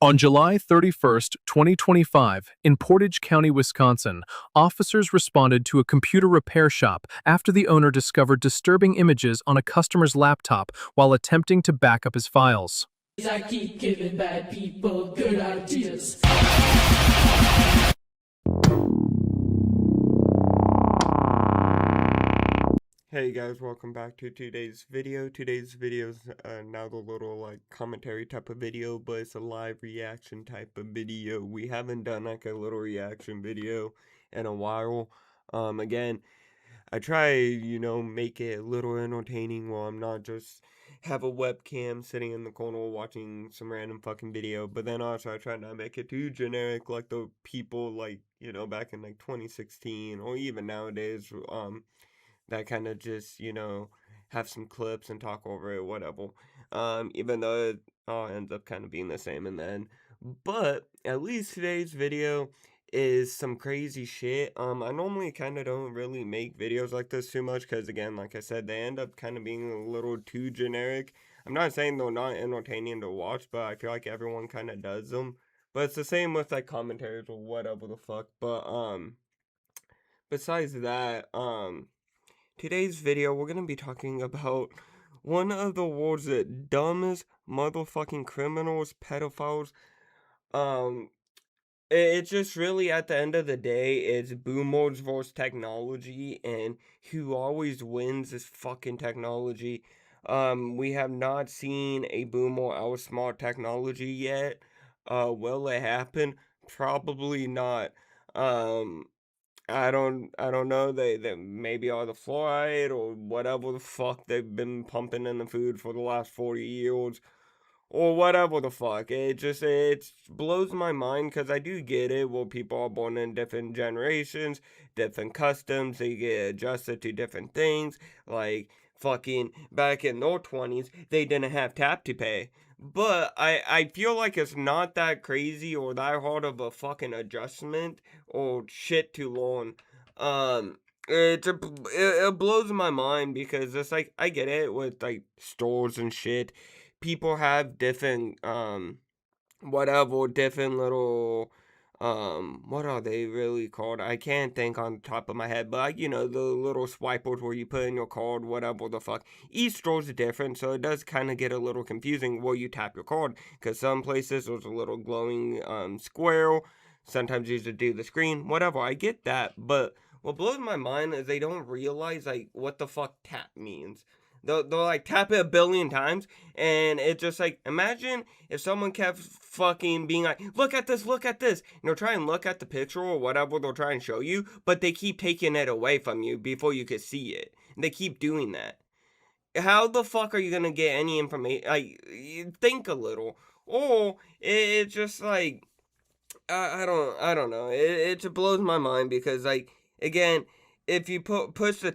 On July 31st, 2025, in Portage County, Wisconsin, officers responded to a computer repair shop after the owner discovered disturbing images on a customer's laptop while attempting to back up his files. I keep giving bad people good ideas. Hey guys, welcome back to today's video. Today's video is now the little commentary type of video, but it's a live reaction type of video. We haven't done like a little reaction video in a while. Again, I try, make it a little entertaining while I'm not just have a webcam sitting in the corner watching some random fucking video. But then also I try not to make it too generic like the people back in 2016 or even nowadays, that kind of just, have some clips and talk over it, whatever. Even though it all ends up kind of being the same in the end. But at least today's video is some crazy shit. I normally kind of don't really make videos like this too much because, again, like I said, they end up kind of being a little too generic. I'm not saying they're not entertaining to watch, but I feel like everyone kind of does them. But it's the same with commentaries or whatever the fuck. But besides that, today's video, we're going to be talking about one of the world's dumbest motherfucking criminals, pedophiles. It's just really, at the end of the day, it's boomers versus technology, and who always wins is fucking technology. We have not seen a boomer outsmart technology yet. Will it happen? Probably not. I don't know, they maybe are the fluoride or whatever the fuck they've been pumping in the food for the last 40 years, or whatever the fuck. It blows my mind, because I do get it, well, people are born in different generations, different customs, they get adjusted to different things, like, fucking, back in their 20s, they didn't have tap to pay. But I feel like it's not that crazy or that hard of a fucking adjustment or shit to learn. It blows my mind, because it's like, I get it with stores and shit. People have different whatever, different little what are they really called? I can't think on the top of my head, but the little swipers where you put in your card, whatever the fuck. Each store's different, so it does kind of get a little confusing where you tap your card, because some places there's a little glowing square, sometimes you just do the screen, whatever. I get that, but what blows my mind is they don't realize what the fuck tap means. They'll tap it a billion times, and it's just imagine if someone kept fucking being look at this, and they'll try and look at the picture or whatever they'll try and show you, but they keep taking it away from you before you could see it. They keep doing that. How the fuck are you gonna get any information? Think a little. Or it's just I don't know. It just blows my mind, because again, if you push the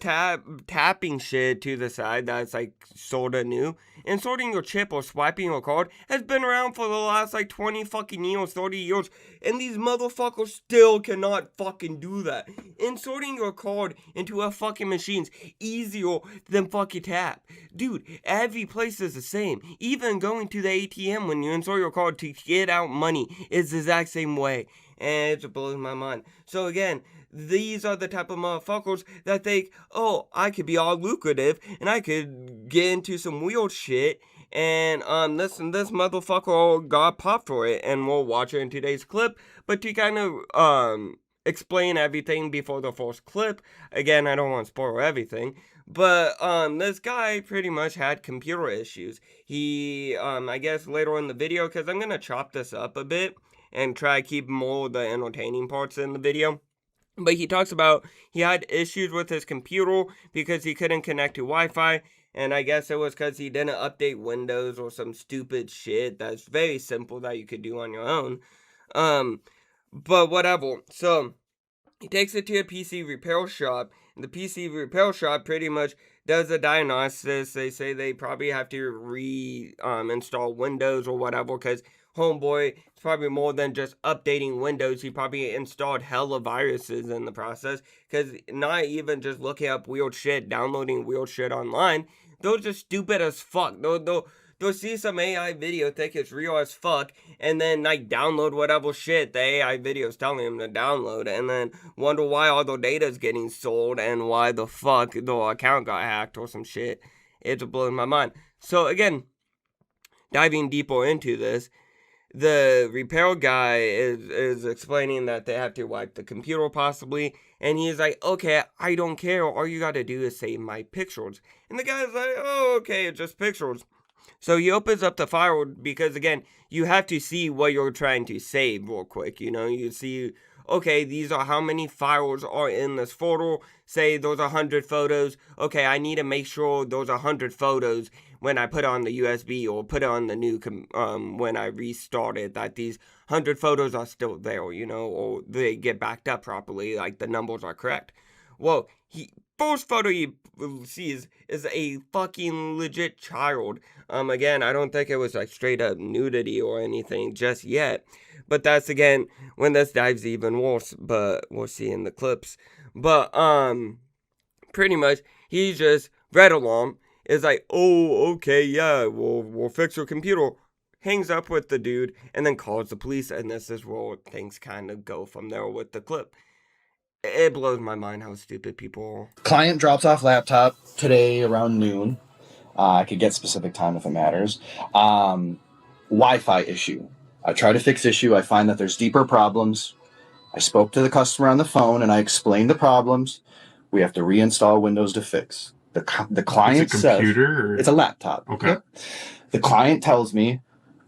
tapping shit to the side, that's sorta new. Inserting your chip or swiping your card has been around for the last 20 fucking years, 30 years, and these motherfuckers still cannot fucking do that. Inserting your card into a fucking machine's easier than fucking tap. Dude, every place is the same. Even going to the ATM when you insert your card to get out money is the exact same way. And it just blows my mind. So again, these are the type of motherfuckers that think, oh, I could be all lucrative, and I could get into some weird shit, and this motherfucker got popped for it, and we'll watch it in today's clip. But to kind of explain everything before the first clip, again, I don't want to spoil everything, but this guy pretty much had computer issues. He I guess later in the video, because I'm gonna chop this up a bit and try to keep more of the entertaining parts in the video. But he talks about he had issues with his computer because he couldn't connect to Wi-Fi, and I guess it was because he didn't update Windows or some stupid shit that's very simple that you could do on your own. But whatever. So he takes it to a PC repair shop, and the PC repair shop pretty much does a diagnosis. They say they probably have to install Windows or whatever, because homeboy, it's probably more than just updating Windows. He probably installed hella viruses in the process, because not even just looking up weird shit, downloading weird shit online, they're just stupid as fuck. they'll see some AI video, think it's real as fuck, and then like download whatever shit the AI video is telling them to download, and then wonder why all the data is getting sold and why the fuck the account got hacked or some shit. It's blowing my mind. So again, diving deeper into this, the repair guy is explaining that they have to wipe the computer possibly, and he's like, okay, I don't care, all you gotta do is save my pictures. And the guy's like, oh, okay, it's just pictures. So he opens up the file because, again, you have to see what you're trying to save real quick, you know, you see, okay, these are how many files are in this folder, say those 100 photos, okay, I need to make sure those 100 photos when I put on the USB or put on the new, when I restart it, that these 100 photos are still there, you know, or they get backed up properly, like the numbers are correct. Well, first photo he sees is a fucking legit child. Again, I don't think it was like straight up nudity or anything just yet, but that's again when this dives even worse, but we'll see in the clips. But pretty much he just read along, is like, oh, okay, yeah, we'll fix your computer, hangs up with the dude, and then calls the police, and this is where things kind of go from there with the clip. It blows my mind how stupid people are. Client drops off laptop today around noon. I could get specific time if it matters. Wi-Fi issue. I try to fix issue. I find that there's deeper problems. I spoke to the customer on the phone, and I explained the problems. We have to reinstall Windows to fix. The client says... It's a computer? Or? It's a laptop. Okay. Yep. The client tells me,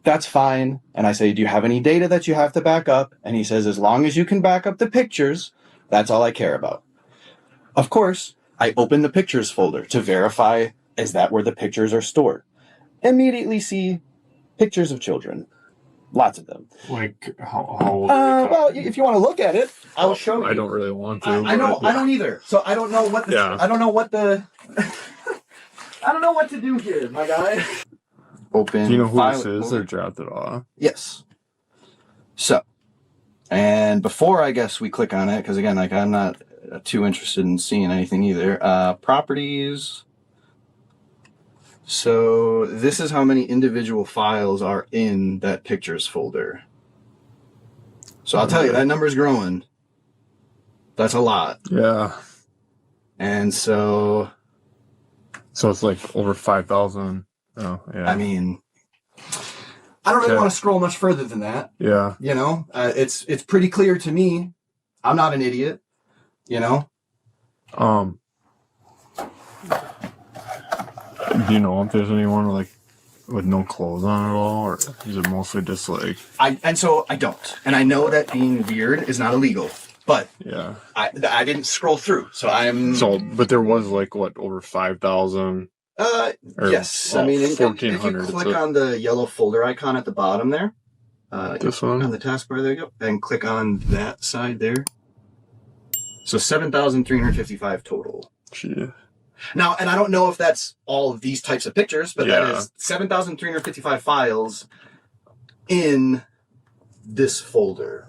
that's fine. And I say, do you have any data that you have to back up? And he says, as long as you can back up the pictures, that's all I care about. Of course, I open the pictures folder to verify, is that where the pictures are stored? Immediately see pictures of children. Lots of them. Like, how old well, if you want to look at it, I'll show you. I don't really want to. I don't either. So I don't know what the... Yeah. I don't know what the... I don't know what to do here, my guy. Open. Do you know who this is? Or dropped it off? Yes. So, and before I guess we click on it, because again, like I'm not too interested in seeing anything either. Properties. So this is how many individual files are in that pictures folder. So I'll tell you, that number's growing. That's a lot. Yeah. And so... So it's like over 5,000. Oh, yeah. I mean, I don't really want to scroll much further than that. Yeah. You know, it's pretty clear to me. I'm not an idiot, you know? Do you know if there's anyone like with no clothes on at all, or is it mostly just like... I don't. And I know that being weird is not illegal. But yeah, I didn't scroll through, so I'm... So, but there was like, what, over 5,000? Yes. I mean, if you click on the yellow folder icon at the bottom there. This one? On the taskbar, there you go. And click on that side there. So 7,355 total. Gee. Now, and I don't know if that's all of these types of pictures, but that is 7,355 files in this folder.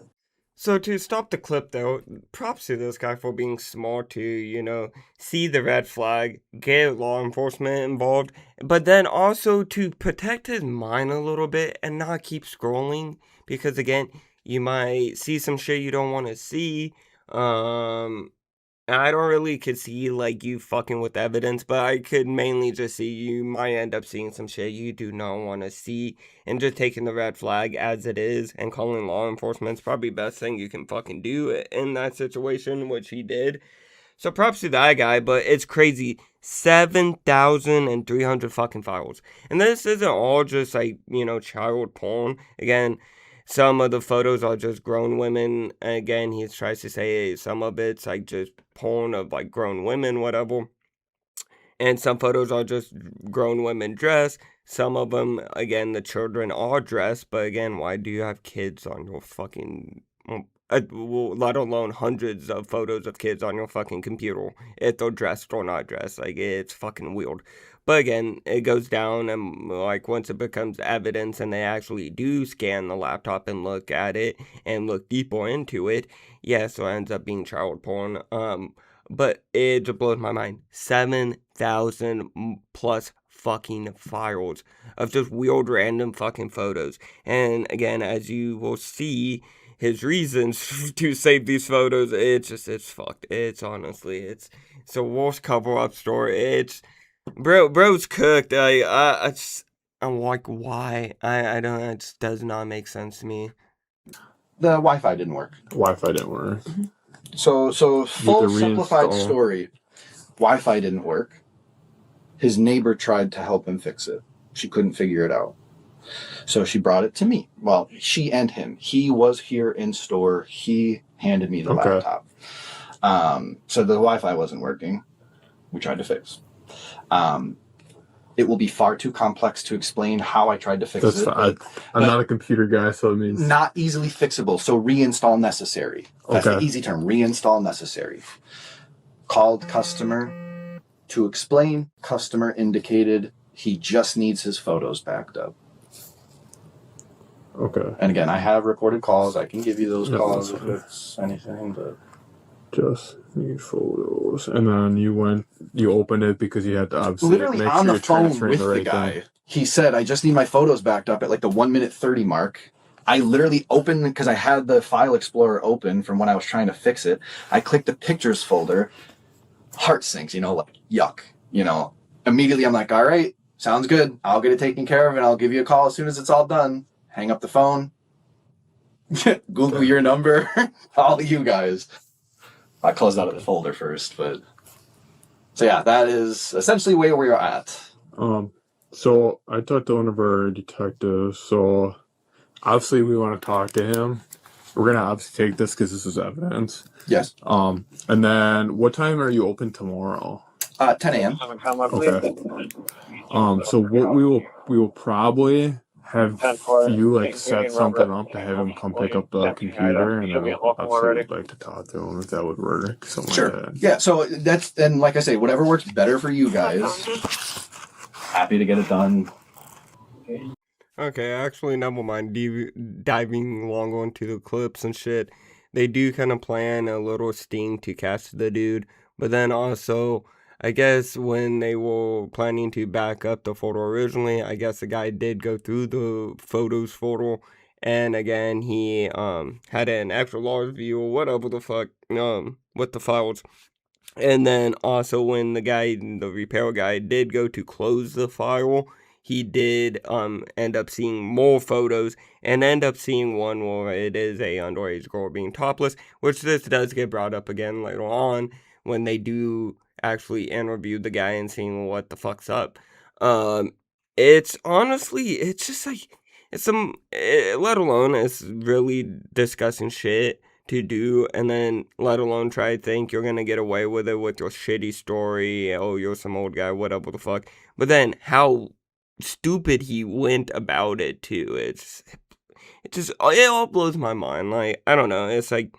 So to stop the clip though, props to this guy for being smart to, you know, see the red flag, get law enforcement involved, but then also to protect his mind a little bit and not keep scrolling, because again, you might see some shit you don't want to see. I don't really could see like you fucking with evidence, but I could mainly just see you might end up seeing some shit you do not want to see, and just taking the red flag as it is and calling law enforcement is probably best thing you can fucking do in that situation, which he did. So props to that guy, but it's crazy. 7,300 fucking files. And this isn't all just like, you know, child porn. Again, some of the photos are just grown women. And again, he tries to say some of it's like just porn of like grown women, whatever. And some photos are just grown women dressed. Some of them, again, the children are dressed. But again, why do you have kids on your fucking... let alone hundreds of photos of kids on your fucking computer, if they're dressed or not dressed. Like, it's fucking weird. But again, it goes down, and like once it becomes evidence and they actually do scan the laptop and look at it and look deeper into it, so it ends up being child porn. But it just blows my mind. 7,000 plus fucking files of just weird random fucking photos. And again, as you will see, his reasons to save these photos, it's fucked. It's honestly, it's a worst cover-up story. It's, bro's cooked. I'm like, why? I don't, it just does not make sense to me. The Wi-Fi didn't work. Wi-Fi didn't work. So full simplified reinstall. story. Wi-Fi didn't work. His neighbor tried to help him fix it. She couldn't figure it out. So she brought it to me. Well, she and him. He was here in store. He handed me the laptop. So the Wi-Fi wasn't working. We tried to fix. It will be far too complex to explain how I tried to fix it. I'm not a computer guy, so it means... Not easily fixable, so reinstall necessary. That's the easy term, reinstall necessary. Called customer to explain. Customer indicated he just needs his photos backed up. Okay. And again, I have recorded calls. I can give you those calls if it's anything, but... Just need photos. And then you opened it because you had to obviously literally make on sure the phone you're with the the right guy. thing. He said, I just need my photos backed up at like the 1:30 mark. I literally opened, because I had the file explorer open from when I was trying to fix it. I clicked the pictures folder. Heart sinks, like yuck, Immediately I'm like, all right, sounds good. I'll get it taken care of and I'll give you a call as soon as it's all done. Hang up the phone. Google your number. All you guys. I closed out of the folder first, but... So yeah, that is essentially where we're at. So I talked to one of our detectives, so obviously we want to talk to him. We're going to obviously take this because this is evidence. Yes. And then what time are you open tomorrow? 10 a.m. Okay. So what we will probably have you set something up to have him come pick up the computer, and then obviously we'd like to talk to him if that would work. Something sure. Like that. Yeah. So and like I say, whatever works better for you guys. Happy to get it done. Okay, actually, never mind diving long onto the clips and shit. They do kind of plan a little sting to catch the dude, but then also, I guess when they were planning to back up the photo originally, I guess the guy did go through the photos folder, and again, he had an extra large view or whatever the fuck, with the files. And then also when the repair guy did go to close the file, he did end up seeing more photos and end up seeing one where it is a underage girl being topless, which this does get brought up again later on when they do actually interview the guy and seeing what the fuck's up. It's honestly, it's just like, let alone it's really disgusting shit to do, and then let alone try to think you're gonna get away with it with your shitty story, oh, you're some old guy, whatever the fuck. But then how stupid he went about it too. It all blows my mind. Like, I don't know, it's like,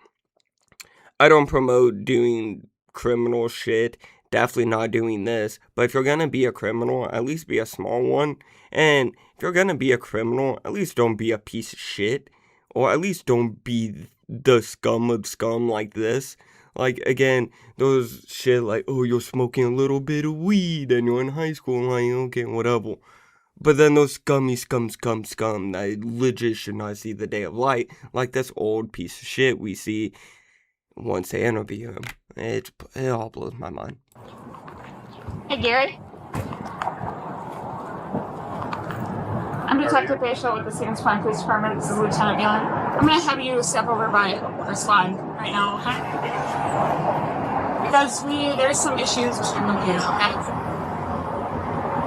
I don't promote doing criminal shit, definitely not doing this, but if you're gonna be a criminal, at least be a small one. And if you're gonna be a criminal, at least don't be a piece of shit, or at least don't be the scum of scum like this. Like, again, those shit like, oh, you're smoking a little bit of weed and you're in high school, like, okay, whatever. But then those scum that legit should not see the day of light, like this old piece of shit we see once they interview him. It all blows my mind. Hey, Gary. I'm Detective Bayshore with the Stevens Point Police Department. This is Lieutenant Mueller. I'm going to have you step over by our squad right now, okay? Because there's some issues between them here, okay?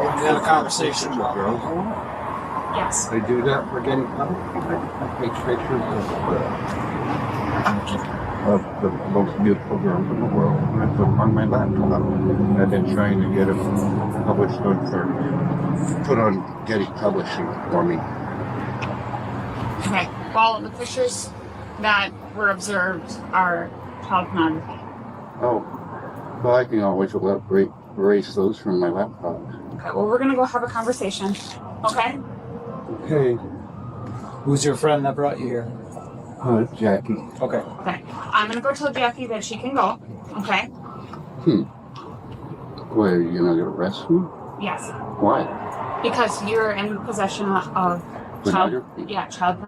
We had a conversation with girls. Yes. They do that for getting take pictures of the most beautiful girls in the world, and I put them on my laptop. I've been trying to get them published put on Getty Publishing for me. Okay. Well, the pictures that were observed are child pornography. Oh, well, I can always erase those from my laptop. Okay, well, we're going to go have a conversation, okay? Okay. Who's your friend that brought you here? Jackie. Okay. Okay. I'm going to go tell Jackie that she can go, okay? Where, are you going to arrest me? Yes. Why? Because you're in possession of child. Pornography? Yeah, child.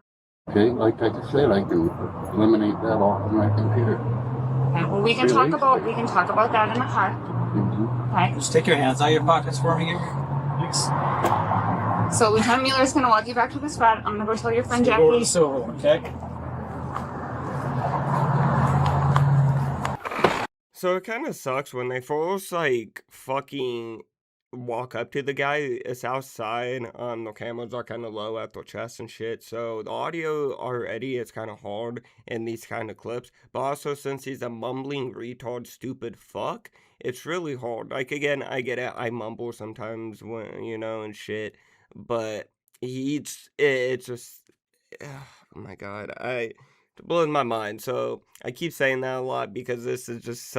Okay, like I said, I can eliminate that off of my computer. Okay, well, we can talk about that in the car. Mm-hmm. Okay. Just take your hands out of your pockets for me here. Thanks. So Lieutenant Mueller's going to walk you back to the spot. I'm going to go tell your friend Go to the Jackie. silver one, okay? So it kind of sucks when they first like fucking walk up to the guy. It's outside. The cameras are kind of low at the chest and shit. So the audio already is kind of hard in these kind of clips. But also since he's a mumbling retard, stupid fuck, it's really hard. Like again, I get it. I mumble sometimes when and shit. But it's just oh my god, it blows my mind. So I keep saying that a lot because this is just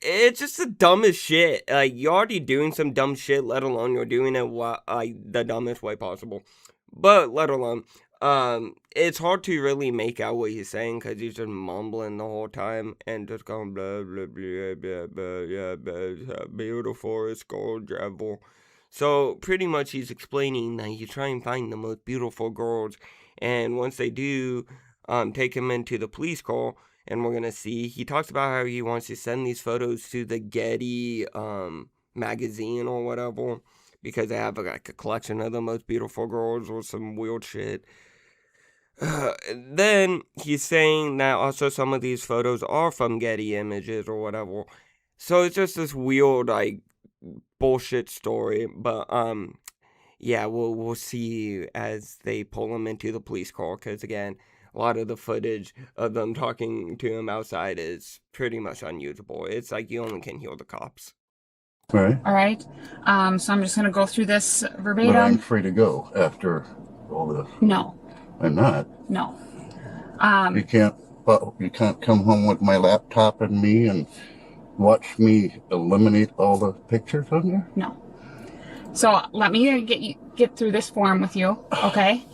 it's just the dumbest shit. Like, you're already doing some dumb shit, let alone you're doing it the dumbest way possible. But let alone, it's hard to really make out what he's saying because he's just mumbling the whole time and just going blah blah blah blah blah, yeah, blah, beautiful, it's gold, devil. So pretty much he's explaining that you try and find the most beautiful girls, and once they do, take him into the police car, and we're gonna see. He talks about how he wants to send these photos to the Getty magazine or whatever because they have like a collection of the most beautiful girls or some weird shit. Then he's saying that also some of these photos are from Getty Images or whatever. So it's just this weird like bullshit story, but yeah, we'll see as they pull him into the police car because again, a lot of the footage of them talking to him outside is pretty much unusable. It's like you only can hear the cops. Right. All right. So I'm just going to go through this verbatim. But I'm free to go after all this. No. I'm not. No. You can't come home with my laptop and me and watch me eliminate all the pictures on there? No. So let me get through this form with you, okay?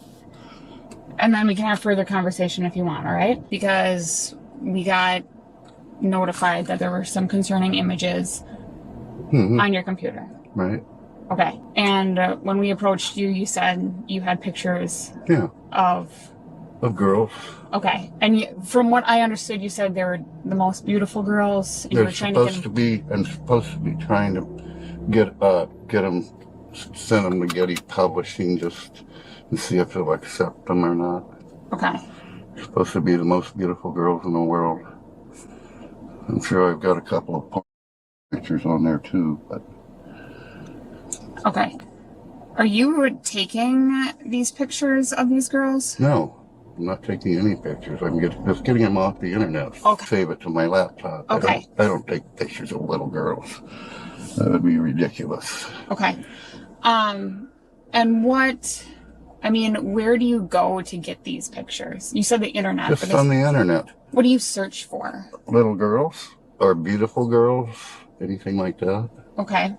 And then we can have further conversation if you want, all right? Because we got notified that there were some concerning images on your computer. Right. Okay. And when we approached you, you said you had pictures Yeah. of girls. Okay. And from what I understood, you said they were the most beautiful girls. And you They're were trying supposed to to be, and supposed to be trying to get them, send them to Getty Publishing just to see if they'll accept them or not. Okay. Supposed to be the most beautiful girls in the world. I'm sure I've got a couple of pictures on there too, but. Okay. Are you taking these pictures of these girls? No, I'm not taking any pictures. I'm just getting them off the internet. Okay. Save it to my laptop. Okay. I don't take pictures of little girls. That would be ridiculous. Okay. And where do you go to get these pictures? You said the internet. Just on the internet. What do you search for? Little girls or beautiful girls, anything like that. Okay.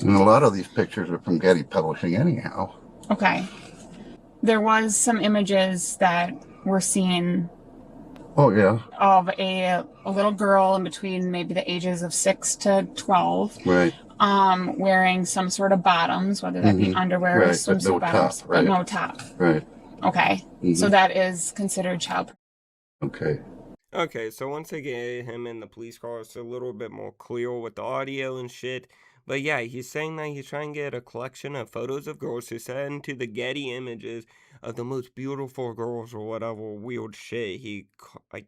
And a lot of these pictures are from Getty Publishing anyhow. Okay. There was some images that were seen. Oh, yeah. Of a little girl in between maybe the ages of 6 to 12. Right. Wearing some sort of bottoms, whether that be underwear or Right, but swimsuit no bottoms, top, right. but no top. Right. Okay. So that is considered child. Okay. Okay, so once they get him in the police car, it's a little bit more clear with the audio and shit. But yeah, he's saying that he's trying to get a collection of photos of girls to send to the Getty Images of the most beautiful girls or whatever weird shit he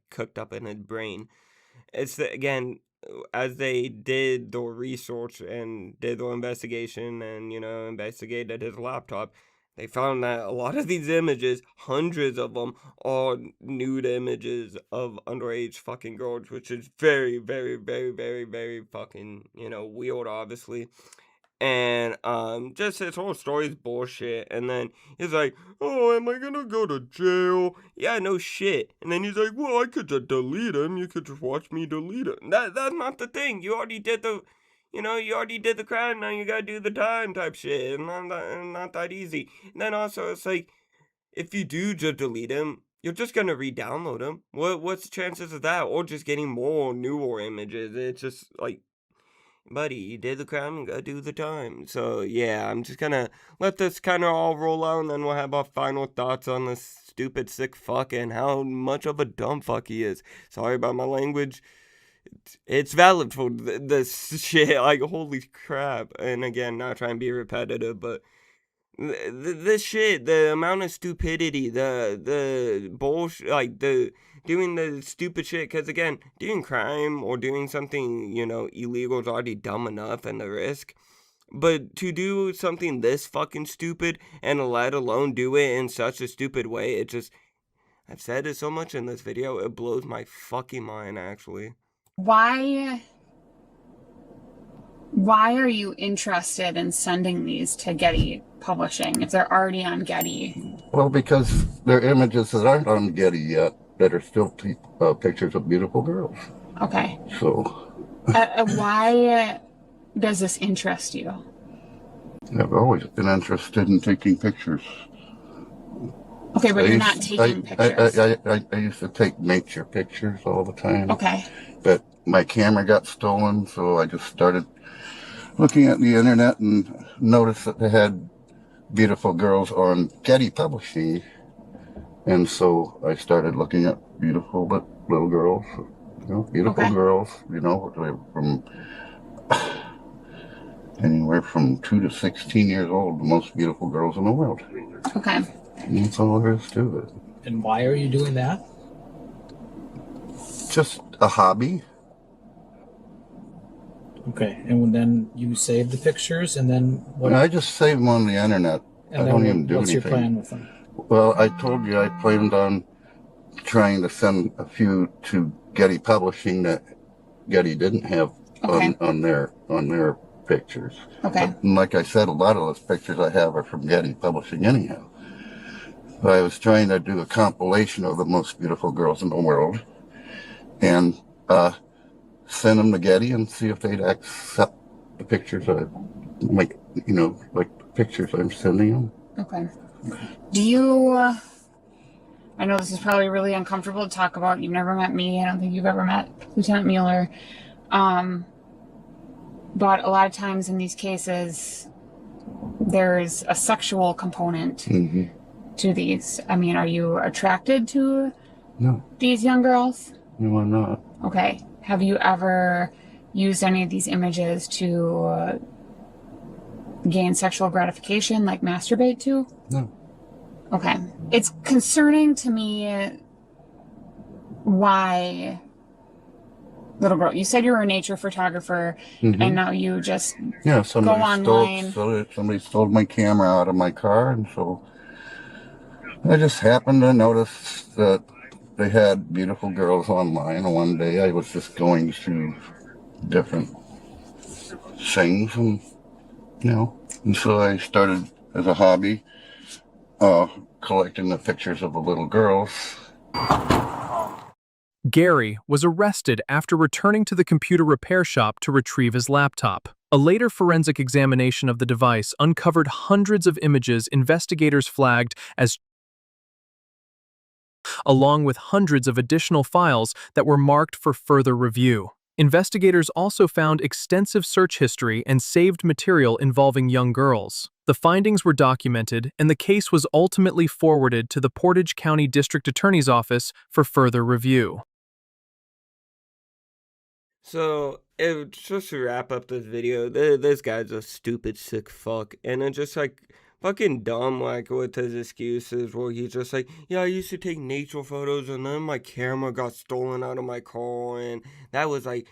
cooked up in his brain. It's again, as they did the research and did the investigation and investigated his laptop, they found that a lot of these images, hundreds of them, are nude images of underage fucking girls, which is very, very, very, very, very fucking, weird, obviously. And, just his whole story is bullshit. And then he's like, oh, am I gonna go to jail? Yeah, no shit. And then he's like, well, I could just delete him. You could just watch me delete him. That's not the thing. You already did the... you already did the crime, now you gotta do the time type shit. And not that easy. And then also, it's like, if you do just delete him, you're just gonna re-download him. What's the chances of that? Or just getting more newer images? It's just, like, buddy, you did the crime, go do the time. So, yeah, I'm just gonna let this kind of all roll out, and then we'll have our final thoughts on this stupid sick fuck and how much of a dumb fuck he is. Sorry about my language. It's valid for this shit, like, holy crap. And again, not trying to be repetitive, but this shit, the amount of stupidity, the bullshit, like, doing the stupid shit, because again, doing crime or doing something, you know, illegal is already dumb enough and the risk. But to do something this fucking stupid and let alone do it in such a stupid way, it just, I've said it so much in this video, it blows my fucking mind, actually. Why are you interested in sending these to Getty Publishing if they're already on Getty? Well, because they're images that aren't on Getty yet, that are still pictures of beautiful girls. Okay. So. Why does this interest you? I've always been interested in taking pictures. Okay, but you're not taking pictures. I used to take nature pictures all the time. Okay. But my camera got stolen, so I just started looking at the internet and noticed that they had beautiful girls on Getty Publishing. And so I started looking at beautiful little girls, you know, beautiful girls, you know, from anywhere from 2 to 16 years old, the most beautiful girls in the world. Okay. And that's all there is to it. And why are you doing that? Just a hobby. Okay, and then you save the pictures, and then what? I just save them on the internet. And I don't even do what's anything. your plan with them? Well, I told you I planned on trying to send a few to Getty Publishing that Getty didn't have on their pictures. Okay. But like I said, a lot of those pictures I have are from Getty Publishing anyhow. But I was trying to do a compilation of the most beautiful girls in the world and send them to Getty and see if they'd accept the pictures like pictures I'm sending them. Okay. Do you, I know this is probably really uncomfortable to talk about. You've never met me. I don't think you've ever met Lieutenant Mueller. But a lot of times in these cases, there's a sexual component to these. I mean, are you attracted to these young girls? No, I'm not. Okay. Have you ever used any of these images to gain sexual gratification, like masturbate to? No. Okay. It's concerning to me why, little girl, you said you were a nature photographer and now you just go online. Somebody stole my camera out of my car, and so I just happened to notice that they had beautiful girls online. One day I was just going through different things, and and so I started as a hobby collecting the pictures of the little girls. Gary was arrested after returning to the computer repair shop to retrieve his laptop. A later forensic examination of the device uncovered hundreds of images investigators flagged as, along with hundreds of additional files that were marked for further review. Investigators also found extensive search history and saved material involving young girls. The findings were documented, and the case was ultimately forwarded to the Portage County District Attorney's Office for further review. So, just to wrap up this video, this guy's a stupid sick fuck, and it's just like fucking dumb, like with his excuses where he's just like, yeah, I used to take nature photos and then my camera got stolen out of my car, and that was like,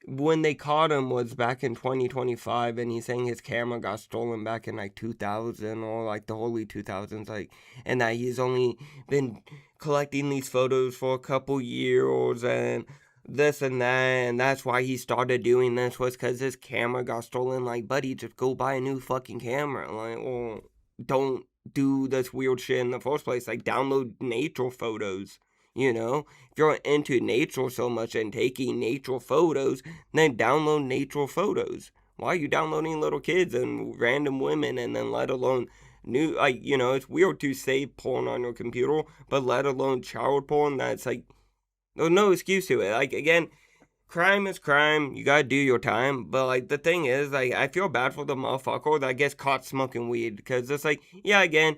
when they caught him was back in 2025, and he's saying his camera got stolen back in like 2000 or like the early 2000s, like, and that he's only been collecting these photos for a couple years and this and that, and that's why he started doing this was because his camera got stolen. Like, buddy, just go buy a new fucking camera, like, or don't do this weird shit in the first place, like download nature photos. You know, if you're into nature so much and taking nature photos, then download nature photos. Why are you downloading little kids and random women, and then let alone new, like, you know, it's weird to save porn on your computer, but let alone child porn, that's like, there's no excuse to it. Like, again, crime is crime. You gotta do your time. But, like, the thing is, like, I feel bad for the motherfucker that gets caught smoking weed. Because it's like, yeah, again,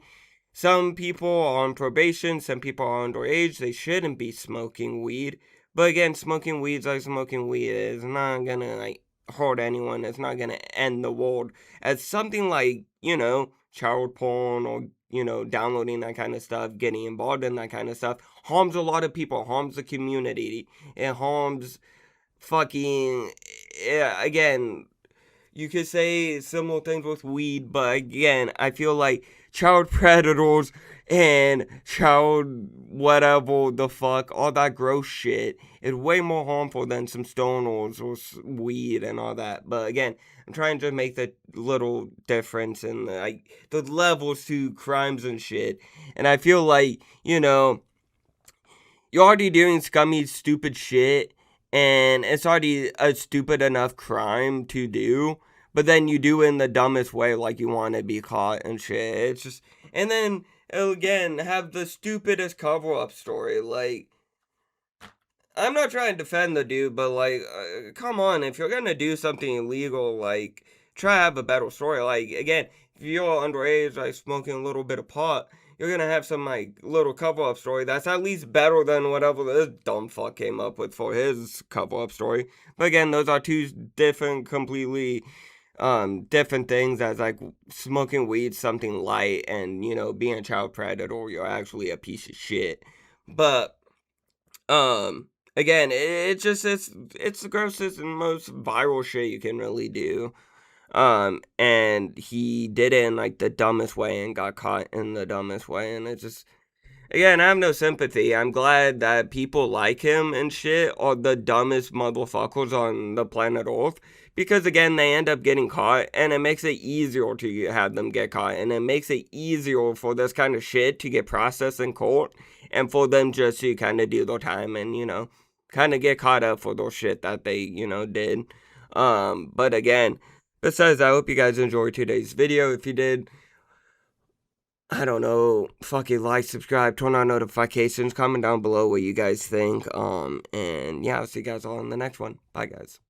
some people are on probation. Some people are underage. They shouldn't be smoking weed. But, again, smoking weed's like smoking weed. It's not gonna, like, hurt anyone. It's not gonna end the world. As something like, you know, child porn or, you know, downloading that kind of stuff, getting involved in that kind of stuff, harms a lot of people, harms the community. It harms fucking, yeah, again, you could say similar things with weed, but again, I feel like child predators and child whatever the fuck, all that gross shit is way more harmful than some stoners or weed and all that. But again, I'm trying to make the little difference in the levels to crimes and shit. And I feel like, you know, you're already doing scummy, stupid shit, and it's already a stupid enough crime to do, but then you do it in the dumbest way, like you want to be caught and shit. It's just, and then, again, have the stupidest cover-up story. Like, I'm not trying to defend the dude, but, like, come on, if you're gonna do something illegal, like, try to have a better story. Like, again, if you're underage, like, smoking a little bit of pot, you're gonna have some, like, little cover-up story that's at least better than whatever this dumb fuck came up with for his cover-up story. But again, those are two different, completely, different things. As, like, smoking weed, something light, and, you know, being a child predator, you're actually a piece of shit. But, again, it's the grossest and most viral shit you can really do. And he did it in, like, the dumbest way and got caught in the dumbest way. And it's just, again, I have no sympathy. I'm glad that people like him and shit are the dumbest motherfuckers on the planet Earth. Because, again, they end up getting caught, and it makes it easier to have them get caught. And it makes it easier for this kind of shit to get processed in court, and for them just to kind of do their time and, you know, kind of get caught up for their shit that they, you know, did. But again, besides, I hope you guys enjoyed today's video. If you did, I don't know, fucking like, subscribe, turn on notifications, comment down below what you guys think. And yeah, I'll see you guys all in the next one. Bye, guys.